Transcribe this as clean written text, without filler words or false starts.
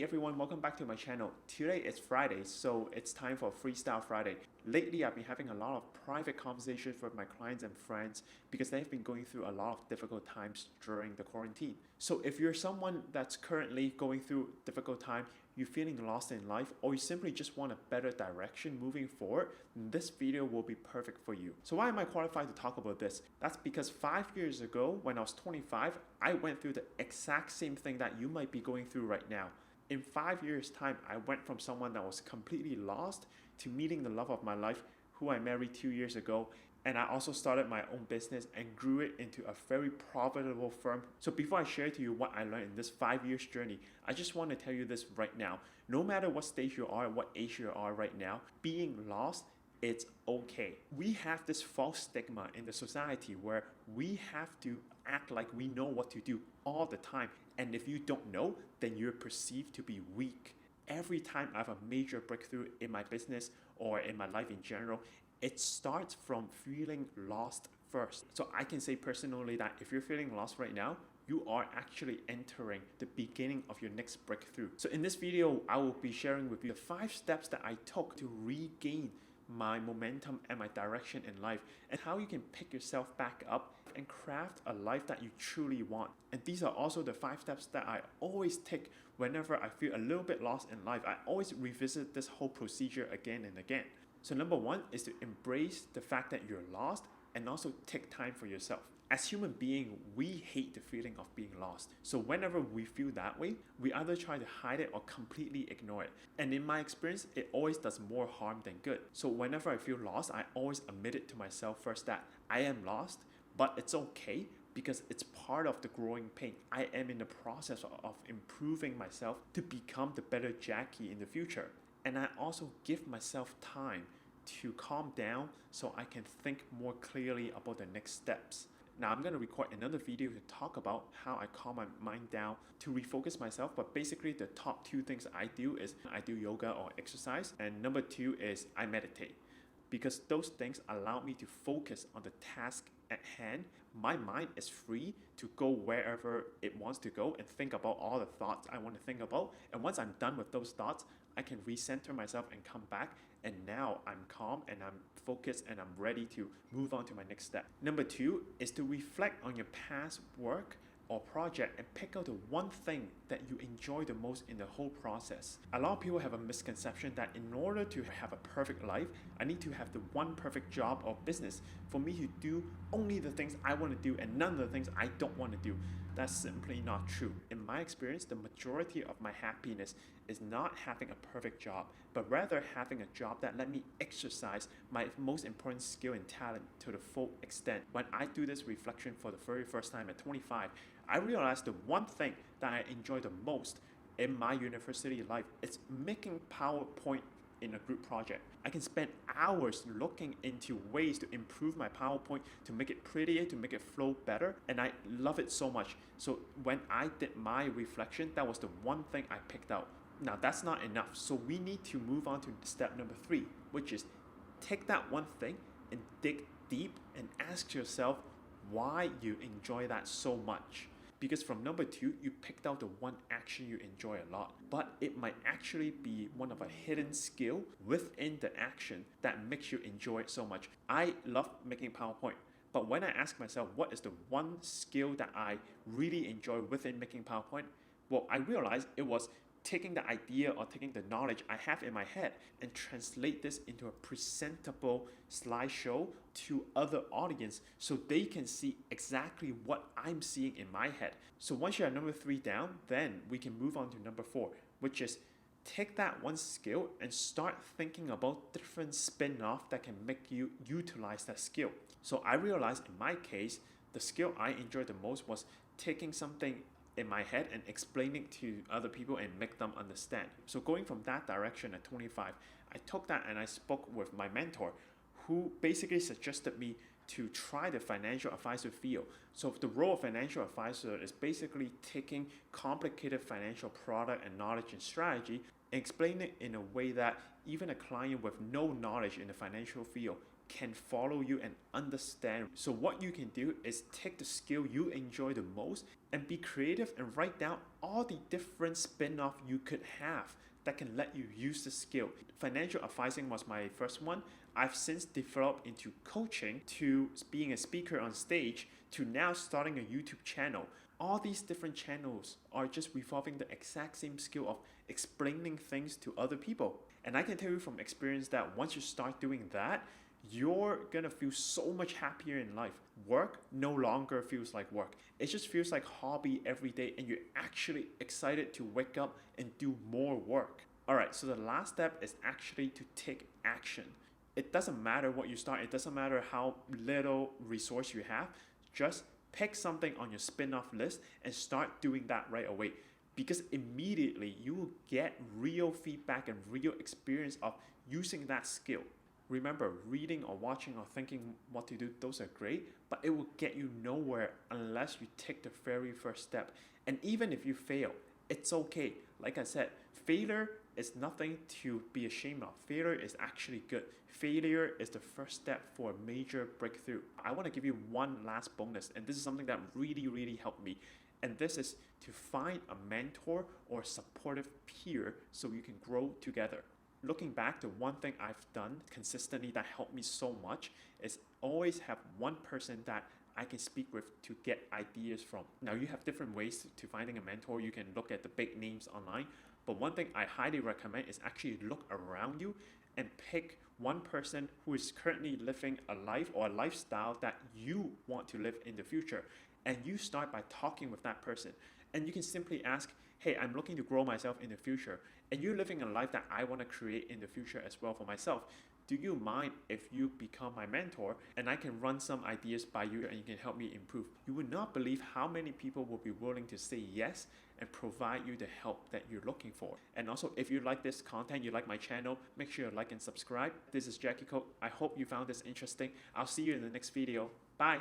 Hey everyone, welcome back to my channel. Today is Friday, so it's time for Freestyle Friday. Lately, I've been having a lot of private conversations with my clients and friends because they've been going through a lot of difficult times during the quarantine. So if you're someone that's currently going through a difficult time, you're feeling lost in life, or you simply just want a better direction moving forward, this video will be perfect for you. So why am I qualified to talk about this? That's because 5 years ago, when I was 25, I went through the exact same thing that you might be going through right now. In 5 years' time, I went from someone that was completely lost to meeting the love of my life, who I married 2 years ago. And I also started my own business and grew it into a very profitable firm. So before I share to you what I learned in this 5 years journey, I just want to tell you this right now. No matter what stage you are, what age you are right now, being lost, it's okay. We have this false stigma in the society where we have to act like we know what to do all the time. And if you don't know, then you're perceived to be weak. Every time I have a major breakthrough in my business or in my life in general, it starts from feeling lost first. So I can say personally that if you're feeling lost right now, you are actually entering the beginning of your next breakthrough. So in this video, I will be sharing with you the 5 steps that I took to regain my momentum and my direction in life, and how you can pick yourself back up and craft a life that you truly want. And these are also the 5 steps that I always take whenever I feel a little bit lost in life. I always revisit this whole procedure again and again. So number 1 is to embrace the fact that you're lost and also take time for yourself. As human beings, we hate the feeling of being lost. So whenever we feel that way, we either try to hide it or completely ignore it. And in my experience, it always does more harm than good. So whenever I feel lost, I always admit it to myself first that I am lost, but it's okay because it's part of the growing pain. I am in the process of improving myself to become the better Jackie in the future. And I also give myself time to calm down so I can think more clearly about the next steps. Now I'm going to record another video to talk about how I calm my mind down to refocus myself, but basically the top 2 things I do is I do yoga or exercise, and number 2 is I meditate. Because those things allow me to focus on the task at hand. My mind is free to go wherever it wants to go and think about all the thoughts I want to think about. And once I'm done with those thoughts, I can recenter myself and come back. And now I'm calm and I'm focused and I'm ready to move on to my next step. Number 2 is to reflect on your past work or project and pick out the one thing that you enjoy the most in the whole process. A lot of people have a misconception that in order to have a perfect life, I need to have the one perfect job or business for me to do only the things I want to do and none of the things I don't want to do. That's simply not true. In my experience, the majority of my happiness is not having a perfect job, but rather having a job that let me exercise my most important skill and talent to the full extent. When I do this reflection for the very first time at 25, I realized the one thing that I enjoy the most in my university life is making PowerPoint in a group project. I can spend hours looking into ways to improve my PowerPoint, to make it prettier, to make it flow better, and I love it so much. So when I did my reflection, that was the one thing I picked out. Now that's not enough, so we need to move on to step number 3, which is take that one thing and dig deep and ask yourself why you enjoy that so much. Because from number 2, you picked out the one action you enjoy a lot, but it might actually be one of a hidden skill within the action that makes you enjoy it so much. I love making PowerPoint, but when I ask myself what is the one skill that I really enjoy within making PowerPoint, well, I realized it was taking the idea or taking the knowledge I have in my head and translate this into a presentable slideshow to other audience so they can see exactly what I'm seeing in my head. So once you have number 3 down, then we can move on to number 4, which is take that one skill and start thinking about different spin-off that can make you utilize that skill. So I realized in my case, the skill I enjoyed the most was taking something in my head and explaining to other people and make them understand. So going from that direction at 25, I took that and I spoke with my mentor, who basically suggested me to try the financial advisor field. So the role of financial advisor is basically taking complicated financial product and knowledge and strategy and explain it in a way that even a client with no knowledge in the financial field can follow you and understand. So what you can do is take the skill you enjoy the most and be creative and write down all the different spin-off you could have that can let you use the skill. Financial advising was my first one. I've since developed into coaching, to being a speaker on stage, to now starting a YouTube channel. All these different channels are just revolving the exact same skill of explaining things to other people. And I can tell you from experience that once you start doing that, you're gonna feel so much happier in life. Work no longer feels like work. It just feels like hobby every day, and you're actually excited to wake up and do more work. Alright, so the last step is actually to take action. It doesn't matter what you start, it doesn't matter how little resource you have, just pick something on your spin-off list and start doing that right away. Because immediately you will get real feedback and real experience of using that skill. Remember, reading or watching or thinking what to do, those are great, but it will get you nowhere unless you take the very first step. And even if you fail, it's okay. Like I said, failure is nothing to be ashamed of. Failure is actually good. Failure is the first step for a major breakthrough. I want to give you one last bonus, and this is something that really helped me. And this is to find a mentor or supportive peer so you can grow together. Looking back, the one thing I've done consistently that helped me so much is always have one person that I can speak with to get ideas from. Now, you have different ways to finding a mentor. You can look at the big names online, but one thing I highly recommend is actually look around you and pick one person who is currently living a life or a lifestyle that you want to live in the future. And you start by talking with that person. And you can simply ask, hey, I'm looking to grow myself in the future, and you're living a life that I want to create in the future as well for myself. Do you mind if you become my mentor and I can run some ideas by you and you can help me improve? You would not believe how many people will be willing to say yes and provide you the help that you're looking for. And also, if you like this content, you like my channel, make sure you like and subscribe. This is Jackie. I hope you found this interesting. I'll see you in the next video. Bye.